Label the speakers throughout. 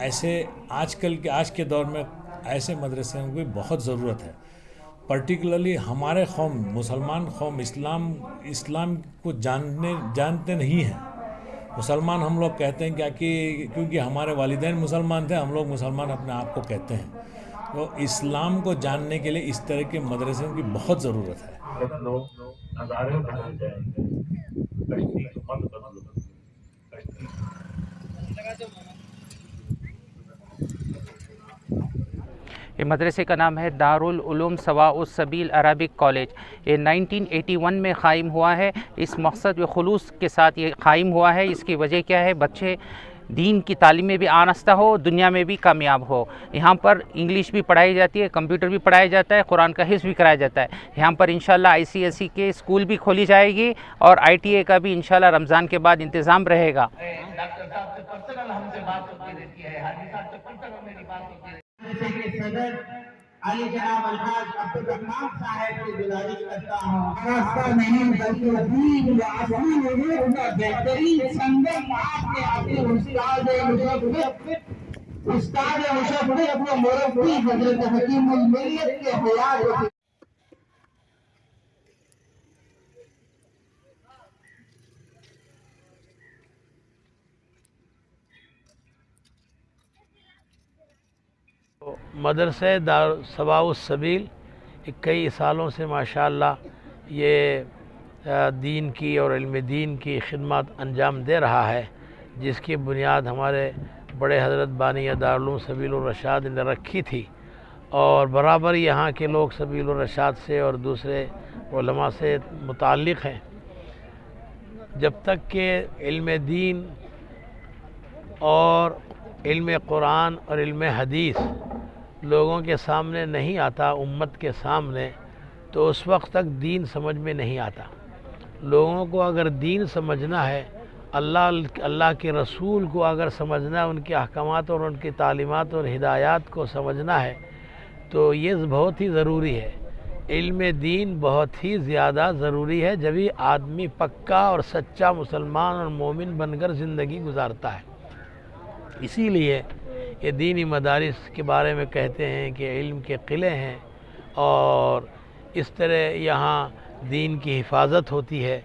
Speaker 1: ایسے آج کے دور میں ایسے مدرسوں کی بہت ضرورت ہے. پرٹیکولرلی ہمارے قوم مسلمان قوم اسلام کو جانتے نہیں ہیں. مسلمان ہم لوگ کہتے ہیں کیونکہ ہمارے والدین مسلمان تھے, ہم لوگ مسلمان اپنے آپ کو کہتے ہیں. تو اسلام کو جاننے کے لیے اس طرح کے مدرسوں کی بہت ضرورت ہے.
Speaker 2: یہ مدرسے کا نام ہے دارالعلوم سواء السبیل عربک کالج. یہ 1981 میں قائم ہوا ہے. اس مقصد و خلوص کے ساتھ یہ قائم ہوا ہے. اس کی وجہ کیا ہے؟ بچے دین کی تعلیم میں بھی آراستہ ہو, دنیا میں بھی کامیاب ہو. یہاں پر انگلش بھی پڑھائی جاتی ہے, کمپیوٹر بھی پڑھایا جاتا ہے, قرآن کا حفظ بھی کرایا جاتا ہے. یہاں پر انشاءاللہ ICSE کے اسکول بھی کھولی جائے گی اور ITA کا بھی انشاءاللہ رمضان کے بعد انتظام رہے گا. ڈاکٹر صاحب سے پرسنل ہم سے بات ہوتی رہتی ہے, حاجی صاحب سے پرسنل میری بات ہوتی ہے. صدر علی جناب الحاج عبدالرحمان صاحب سے گزارش کرتا ہوں, راستہ نہیں بلکہ دین و آسمان امور کا بہترین سنگم آپ کے اپنے استاد مشرف اپنے مربی حضرت حکیم الملت کے حیات ہوتی.
Speaker 3: مدرسہ سواء السبیل کئی سالوں سے ماشاءاللہ یہ دین کی اور علم دین کی خدمات انجام دے رہا ہے, جس کی بنیاد ہمارے بڑے حضرت بانی دارالعلوم سبیل الرشاد نے رکھی تھی. اور برابر یہاں کے لوگ سبیل الرشاد سے اور دوسرے علماء سے متعلق ہیں. جب تک کہ علم دین اور علم قرآن اور علم حدیث لوگوں کے سامنے نہیں آتا, امت کے سامنے, تو اس وقت تک دین سمجھ میں نہیں آتا. لوگوں کو اگر دین سمجھنا ہے, اللہ کے رسول کو اگر سمجھنا ہے, ان کے احکامات اور ان کی تعلیمات اور ہدایات کو سمجھنا ہے, تو یہ بہت ہی ضروری ہے. علم دین بہت ہی زیادہ ضروری ہے, جبھی آدمی پکا اور سچا مسلمان اور مومن بن کر زندگی گزارتا ہے. اسی لیے یہ دینی مدارس کے بارے میں کہتے ہیں کہ علم کے قلعے ہیں, اور اس طرح یہاں دین کی حفاظت ہوتی ہے.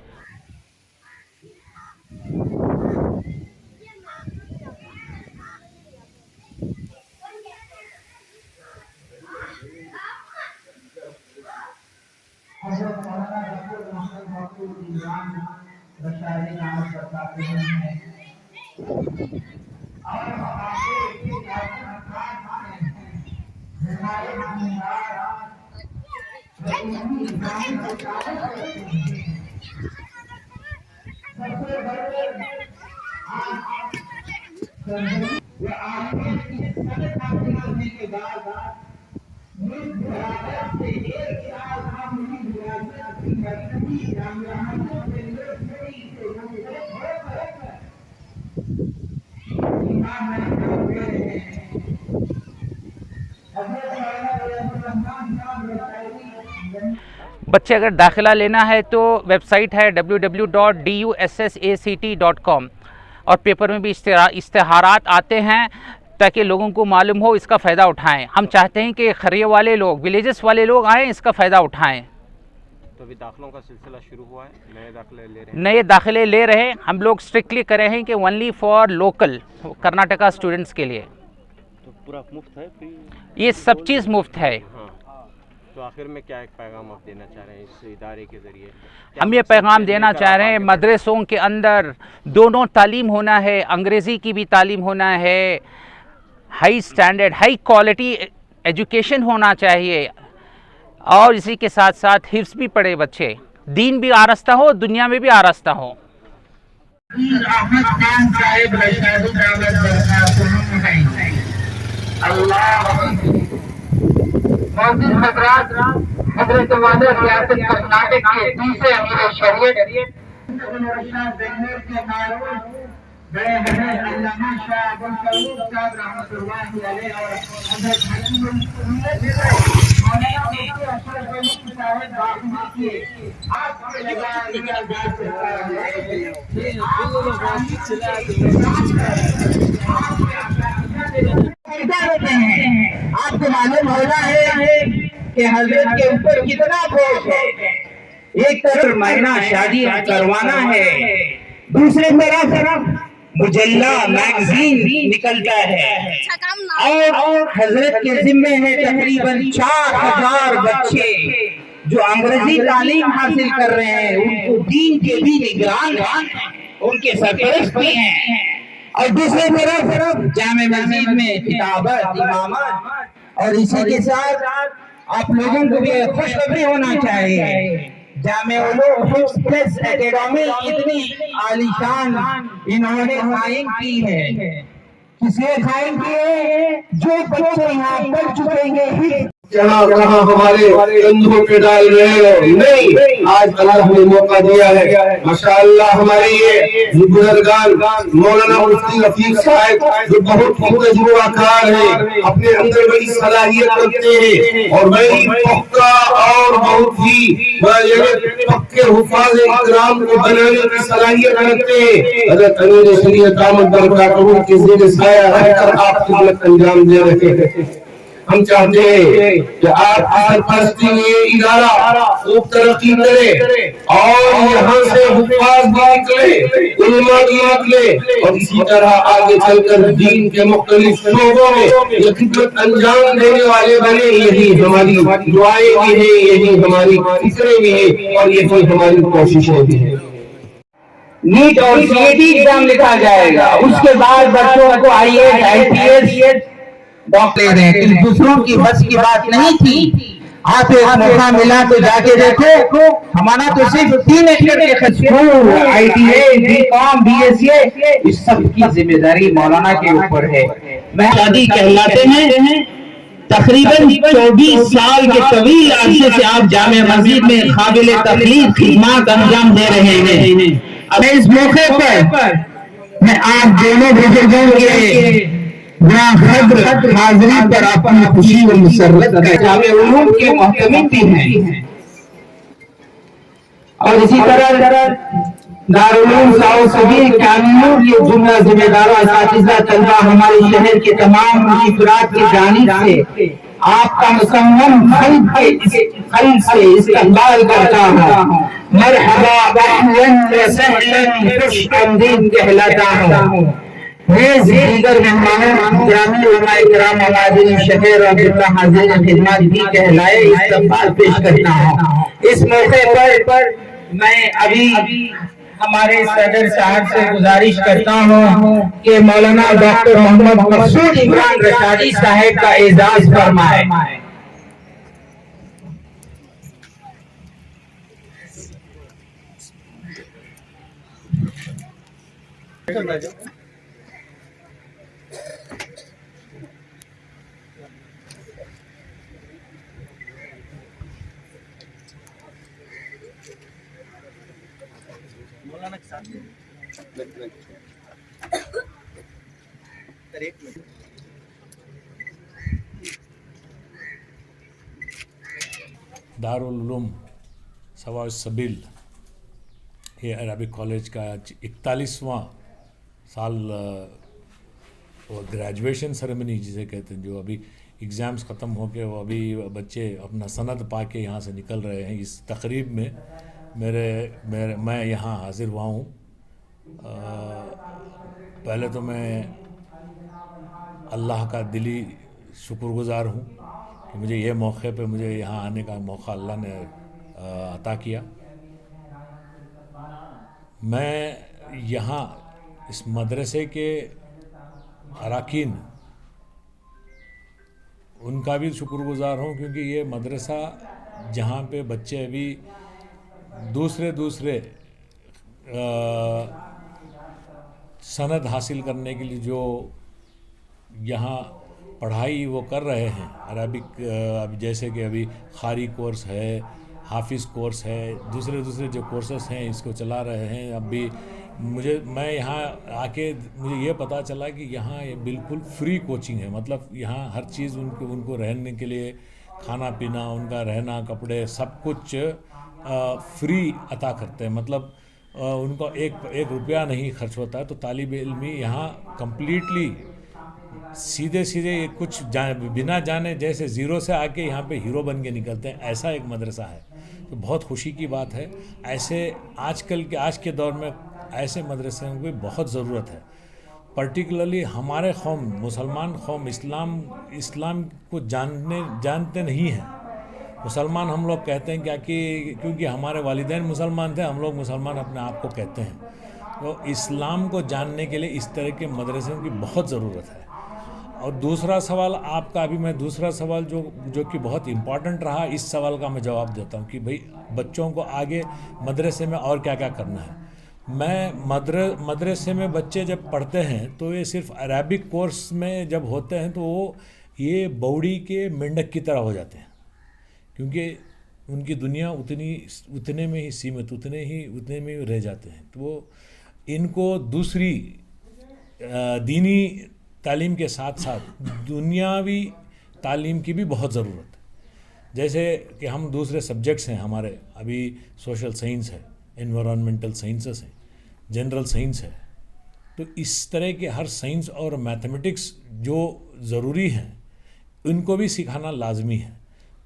Speaker 2: بچے اگر داخلہ لینا ہے تو ویب سائٹ ہے www.dussACT.com, اور پیپر میں بھی اشتہارات آتے ہیں تاکہ لوگوں کو معلوم ہو, اس کا فائدہ اٹھائیں. ہم چاہتے ہیں کہ خریے والے لوگ, ولیجز والے لوگ آئیں, اس کا فائدہ اٹھائیں.
Speaker 4: تو ابھی داخلوں کا سلسلہ شروع ہوا ہے,
Speaker 2: نئے داخلے لے رہے ہیں ہم لوگ. اسٹرکٹلی کرے ہیں کہ only for local Karnataka students کے لیے.
Speaker 4: تو پورا مفت ہے,
Speaker 2: یہ سب چیز مفت ہے.
Speaker 4: تو آخر میں کیا ایک پیغام آپ دینا چاہ رہے ہیں اس ادارے کے ذریعے؟
Speaker 2: ہم یہ پیغام دینا چاہ رہے ہیں, مدرسوں کے اندر دونوں تعلیم ہونا ہے, انگریزی کی بھی تعلیم ہونا ہے, high standard high quality education ہونا چاہیے, اور اسی کے ساتھ ساتھ حفظ بھی پڑھے بچے, دین بھی آراستہ ہو, دنیا میں بھی آراستہ ہو.
Speaker 5: موجود حضرات, حضرت والا ریاست کرناٹک کے دوسرے امیر شریعت بڑے حضرت علامہ شاہ ابوالفضل صاحب رحمۃ اللہ علیہ اور حضرت حکیم الملت مولانا مفتی اشرف علی صاحب باقی کی آپ کے لگا رہتے ہیں. آپ کو معلوم ہونا ہے کہ حضرت کے اوپر کتنا بوجھ ہے. ایک طرف مہینہ شادی کروانا ہے، دوسرے طرف مجلہ میگزین نکلتا ہے، اور حضرت کے ذمے ہے تقریباً 4000 بچے جو انگریزی تعلیم حاصل کر رہے ہیں، ان کو دین کے بھی نگران ہیں، ان کے سرپرست بھی ہیں. اور دوسری طرف جامع مسجد میں کتابت، امامت، اور اسی کے ساتھ آپ لوگوں کو بھی خوشخبری ہونا چاہیے. جامع علوم پریس اکیڈمی اتنی عالیشان انہوں نے قائم کی ہے. کس لیے قائم کی ہے؟ جو بچے یہاں پڑھ چکے ہیں
Speaker 6: کہاں ہمارے کندھوں پہ ڈال رہے ہو. نہیں، آج اللہ نے موقع دیا ہے. ماشاءاللہ ہمارے یہ بزرگان مولانا مفتی رفیق صاحب جو بہت ہی تجربہ کار ہیں، اپنے اندر بڑی صلاحیت رکھتے ہیں اور بڑی پختہ اور بہت ہی پکے حفاظ اکرام کو بنانے کی صلاحیت رکھتے ہیں. حضرت امیر شریعت دامت برکاتہ کے زیر سایہ رہ کر آپ خدمت انجام دے رہے ہیں. ہم چاہتے ہیں کہ آپ کی سرپرستی میں یہ ادارہ خوب ترقی کرے اور یہاں سے حفاظ بھی نکلے، علماء بھی نکلے، اور اسی طرح آگے چل کر دین کے مختلف شعبوں میں یہ خدمت انجام دینے والے بنے. یہی ہماری دعائیں بھی ہیں، یہی ہماری فکریں بھی ہیں، اور یہی ہماری کوششیں بھی ہیں.
Speaker 5: نیٹ اور سی اے ٹی ایگزام لکھا جائے گا، اس کے بعد بچوں کو I S, I P S doctor لے رہے ہیں. دوسروں کی بس کی بات نہیں تھی. آپ ایک موقع ملا تو جا کے دیکھو. ہمارا تو صرف 3 ایکڑ کے خطور I T A, B Com, B S C, اس سب کی ذمہ داری مولانا کے اوپر ہے. میں شادی کہلاتے ہیں. تقریباً 24 سال کے طویل عرصے سے آپ جامع مسجد میں قابل تقلید خدمات انجام دے رہے ہیں. اب اس موقع پر میں آپ دونوں بزرگوں کے حاضری پر اپنی خوشی و مسرت کا جامع علوم کے محتمین بھی ہیں، اور اسی طرح دارالعلوم ساؤ سبیل کامنور کے جملہ ذمہ داروں، اساتذہ، طلبہ، ہمارے شہر کے تمام افراد کی جانب سے آپ کا مصمم قلب سے استقبال کرتا ہوں. مرحبا، اہلاً و سہلاً، خوش آمدید کہلاتا ہوں. دیگر مہمانوں، گرامی علماء کرام، حاضرین شہر اور جتنا حاضرین خدمات بھی کہلائے استقبال پیش کرتا ہوں. اس موقع پر میں ابھی ہمارے صدر صاحب سے گزارش کرتا ہوں کہ مولانا ڈاکٹر محمد مقصود عمران رشادی صاحب کا اعزاز فرمائے.
Speaker 1: دارالعلوم سواء السبیل یہ عربک کالج کا 41واں سال اور گریجویشن سیریمنی جسے کہتے ہیں، جو ابھی ایگزامز ختم ہو کے وہ ابھی بچے اپنا سند پا کے یہاں سے نکل رہے ہیں. اس تقریب میں میں یہاں حاضر ہوا ہوں. پہلے تو میں اللہ کا دلی شکر گزار ہوں کہ مجھے یہ موقع پہ مجھے یہاں آنے کا موقع اللہ نے عطا کیا. میں یہاں اس مدرسے کے اراکین ان کا بھی شکر گزار ہوں، کیونکہ یہ مدرسہ جہاں پہ بچے ابھی دوسرے سند حاصل کرنے کے لیے جو یہاں پڑھائی وہ کر رہے ہیں عربک، جیسے کہ ابھی قاری کورس ہے، حافظ کورس ہے، دوسرے جو کورسز ہیں اس کو چلا رہے ہیں. اب بھی میں یہاں آ کے مجھے یہ پتہ چلا کہ یہاں یہ بالکل فری کوچنگ ہے. مطلب یہاں ہر چیز ان کو رہنے کے لیے، کھانا پینا، ان کا رہنا، کپڑے، سب کچھ فری عطا کرتے ہیں. مطلب ان کو ایک روپیہ نہیں خرچ ہوتا ہے. تو طالب علمی یہاں کمپلیٹلی سیدھے سیدھے کچھ بنا جانے جیسے زیرو سے آ کے یہاں پہ ہیرو بن کے نکلتے ہیں، ایسا ایک مدرسہ ہے، تو بہت خوشی کی بات ہے۔ ایسے آج کے دور میں ایسے مدرسوں کی بہت ضرورت ہے، پرٹیکولرلی ہمارے قوم مسلمان قوم اسلام کو جانتے نہیں ہیں۔ مسلمان ہم لوگ کہتے ہیں کیونکہ ہمارے والدین مسلمان تھے، ہم لوگ مسلمان اپنے آپ کو کہتے ہیں، تو اسلام کو جاننے کے لیے اس طرح کے مدرسوں کی بہت ضرورت ہے۔ اور دوسرا سوال آپ کا، ابھی میں دوسرا سوال جو کہ بہت امپورٹنٹ رہا، اس سوال کا میں جواب دیتا ہوں کہ بھئی بچوں کو آگے مدرسے میں اور کیا کیا کرنا ہے۔ میں مدرسے میں بچے جب پڑھتے ہیں تو یہ صرف عربک کورس میں جب ہوتے ہیں تو وہ یہ بوڑی کے مینڈک کی طرح ہو جاتے ہیں، کیونکہ ان کی دنیا اتنے میں ہی سیمت، اتنے میں ہی رہ جاتے ہیں، تو وہ ان کو دوسری دینی تعلیم کے ساتھ ساتھ دنیاوی تعلیم کی بھی بہت ضرورت ہے۔ جیسے کہ ہم دوسرے سبجیکٹس ہیں ہمارے، ابھی سوشل سائنس ہے، انوائرمنٹل سائنسز ہے، جنرل سائنس ہے، تو اس طرح کے ہر سائنس اور میتھمیٹکس جو ضروری ہیں ان کو بھی سکھانا لازمی ہے۔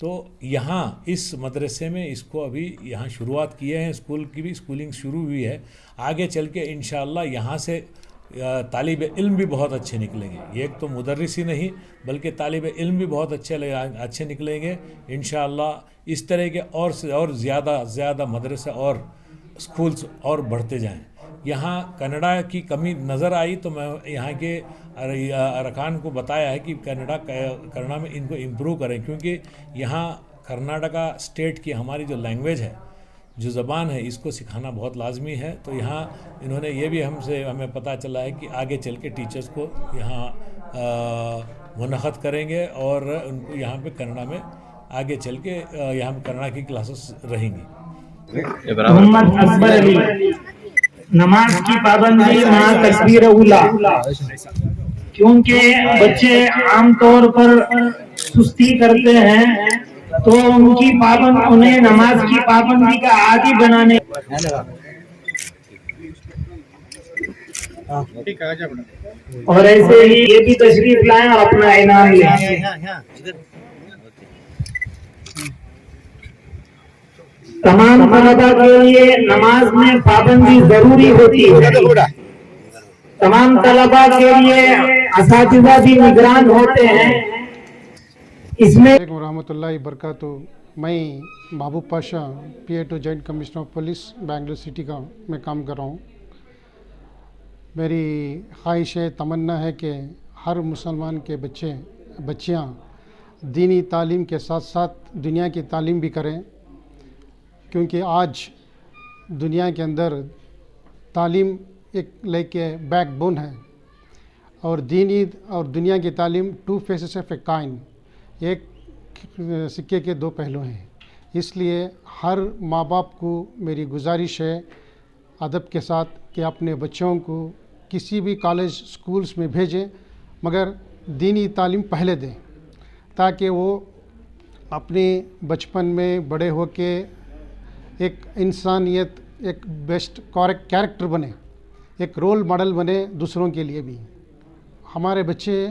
Speaker 1: تو یہاں اس مدرسے میں اس کو ابھی یہاں شروعات کیے ہیں، اسکول کی بھی اسکولنگ شروع ہوئی ہے، آگے چل کے انشاءاللہ یہاں سے طالب علم بھی بہت اچھے نکلیں گے۔ ایک تو مدرس ہی نہیں بلکہ طالب علم بھی بہت اچھے نکلیں گے انشاءاللہ۔ اس طرح کے اور زیادہ مدرسے اور اسکولز اور بڑھتے جائیں۔ یہاں کنڈا کی کمی نظر آئی تو میں یہاں کے ارکان کو بتایا ہے کہ کنڈا میں ان کو امپروو کریں، کیونکہ یہاں کرناٹکا اسٹیٹ کی ہماری جو لینگویج ہے، جو زبان ہے، اس کو سکھانا بہت لازمی ہے۔ تو یہاں انہوں نے یہ بھی ہمیں پتہ چلا ہے کہ آگے چل کے ٹیچرز کو یہاں منعقد کریں گے اور ان کو یہاں پہ کنڈا میں آگے چل کے یہاں پہ کنڈا کی کلاسز رہیں گی۔
Speaker 5: محمد اکبر علی، نماز کی پابندی مع تکبیر اولا، کیونکہ بچے عام طور پر سستی کرتے ہیں تو انہیں نماز کی پابندی کا عادی بنانے اور ایسے ہی یہ بھی تشریف لائیں اور اپنا انعام لیں۔ تمام طلباء کے لیے نماز میں پابندی ضروری ہوتی ہے، تمام طلباء کے لیے اساتذہ بھی نگران ہوتے ہیں۔ اس میں
Speaker 7: ورحمۃ اللہ وبرکاتہ۔ میں محبوب Pasha PA2 joint commissioner of police Bangalore city کا میں کام کر رہا ہوں۔ میری خواہش ہے، تمنا ہے کہ ہر مسلمان کے بچیاں دینی تعلیم کے ساتھ ساتھ دنیا کی تعلیم بھی کریں، کیونکہ آج دنیا کے اندر تعلیم ایک بیک بون ہے، اور دینی اور دنیا کی تعلیم ٹو فیسز آف اے کائن، ایک سکے کے دو پہلو ہیں۔ اس لیے ہر ماں باپ کو میری گزارش ہے ادب کے ساتھ کہ اپنے بچوں کو کسی بھی کالج سکولز میں بھیجیں، مگر دینی تعلیم پہلے دیں، تاکہ وہ اپنے بچپن میں بڑے ہو کے ایک انسانیت، ایک بیسٹ کیریکٹر بنے، ایک رول ماڈل بنے دوسروں کے لیے بھی۔ ہمارے بچے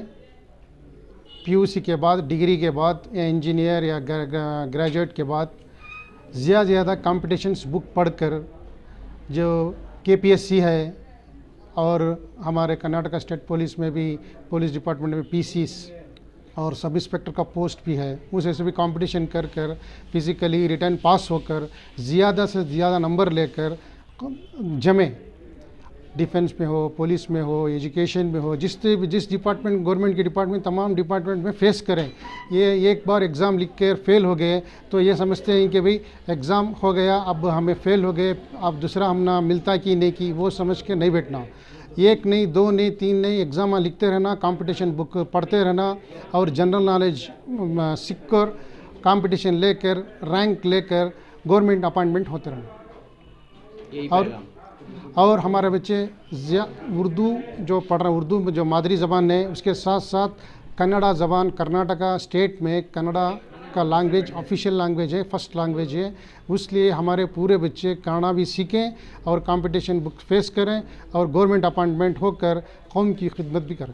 Speaker 7: PUC کے بعد، ڈگری کے بعد یا انجینئر یا گریجویٹ کے بعد زیادہ کمپٹیشنز بک پڑھ کر، جو KPSC ہے اور ہمارے کرناٹکا اسٹیٹ پولیس میں بھی، پولیس ڈپارٹمنٹ میں PCs اور سب انسپیکٹر کا پوسٹ بھی ہے، اسے سے بھی کمپٹیشن کر فزیکلی ریٹن پاس ہو کر زیادہ سے زیادہ نمبر لے کر جمیں، ڈیفنس میں ہو، پولیس میں ہو، ایجوکیشن میں ہو، جس ڈپارٹمنٹ، گورنمنٹ کے ڈپارٹمنٹ، تمام ڈپارٹمنٹ میں فیس کریں۔ یہ ایک بار ایگزام لکھ کر فیل ہو گئے تو یہ سمجھتے ہیں کہ بھئی ایگزام ہو گیا، اب ہمیں فیل ہو گئے، اب دوسرا ہم نہ ملتا کہ نہیں کی، وہ سمجھ کے نہیں بیٹھنا۔ ایک نہیں، دو نہیں، تین نہیں، ایگزام لکھتے رہنا، کمپٹیشن بک پڑھتے رہنا اور جنرل نالج سیکھ کر کمپٹیشن لے کر رینک لے کر گورنمنٹ اپائنٹمنٹ ہوتے رہنا۔ اور ہمارے بچے اردو جو پڑھ رہے ہیں، اردو جو مادری زبان ہے، اس کے ساتھ ساتھ کنڑا زبان، کرناٹکا اسٹیٹ میں کنڑا کا لینگویج آفیشیل لینگویج ہے، فرسٹ لینگویج ہے، اس لیے ہمارے پورے بچے کنڑا بھی سیکھیں اور کمپٹیشن بک فیس کریں اور گورنمنٹ اپائنٹمنٹ ہو کر قوم کی خدمت بھی کریں۔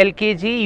Speaker 2: LKG,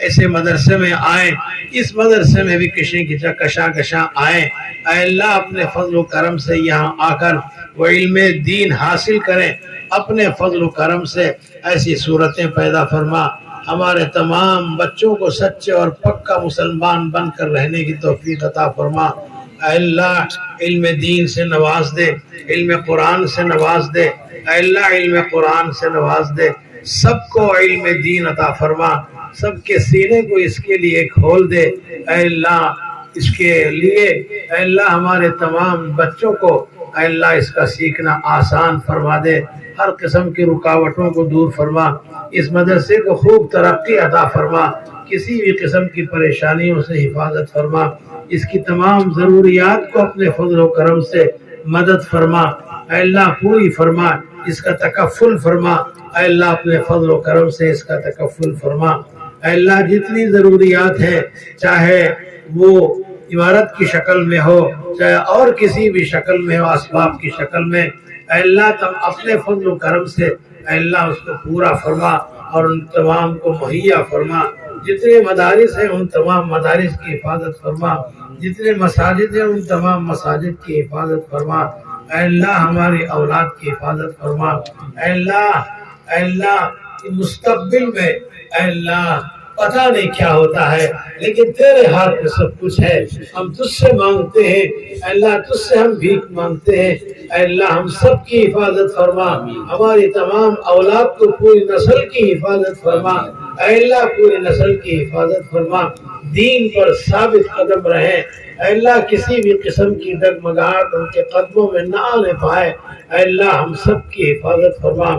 Speaker 3: ایسے مدرسے میں آئیں، اس مدرسے میں بھی کشیں کی کشاں آئیں، اے اللہ اپنے فضل و کرم سے یہاں آ کر وہ علم دین حاصل کریں، اپنے فضل و کرم سے ایسی صورتیں پیدا فرما، ہمارے تمام بچوں کو سچے اور پکا مسلمان بن کر رہنے کی توفیق عطا فرما، اے اللہ علم دین سے نواز دے، علم قرآن سے نواز دے، اے اللہ علم قرآن سے نواز دے، سب کو علم دین عطا فرما، سب کے سینے کو اس کے لیے کھول دے، اے اللہ اس کے لیے اے اللہ ہمارے تمام بچوں کو اے اللہ اس کا سیکھنا آسان فرما دے، ہر قسم کی رکاوٹوں کو دور فرما، اس مدرسے کو خوب ترقی عطا فرما، کسی بھی قسم کی پریشانیوں سے حفاظت فرما، اس کی تمام ضروریات کو اپنے فضل و کرم سے مدد فرما، اے اللہ پوری فرما، اس کا تکفل فرما، اے اللہ اپنے فضل و کرم سے اس کا تکفل فرما، اے اللہ جتنی ضروریات ہیں چاہے وہ عمارت کی شکل میں ہو چاہے اور کسی بھی شکل میں ہو، اسباب کی شکل میں، اے اللہ تم اپنے فضل و کرم سے اے اللہ اس کو پورا فرما اور ان تمام کو مہیا فرما، جتنے مدارس ہیں ان تمام مدارس کی حفاظت فرما، جتنے مساجد ہیں ان تمام مساجد کی حفاظت فرما، اے اللہ ہماری اولاد کی حفاظت فرما، اے اللہ مستقبل میں اے اللہ پتہ نہیں کیا ہوتا ہے لیکن تیرے ہاتھ میں سب کچھ ہے، ہم تجھ سے مانگتے ہیں اے اللہ، تجھ سے ہم بھیک مانگتے ہیں اے اللہ، ہم سب کی حفاظت فرما، ہماری تمام اولاد کو پوری نسل کی حفاظت فرما، اے اللہ پوری نسل کی حفاظت فرما، دین پر ثابت قدم رہیں اے اللہ، کسی بھی قسم کی ڈگمگاہٹ ان کے قدموں میں نہ آنے پائے، اے اللہ ہم سب کی حفاظت فرما،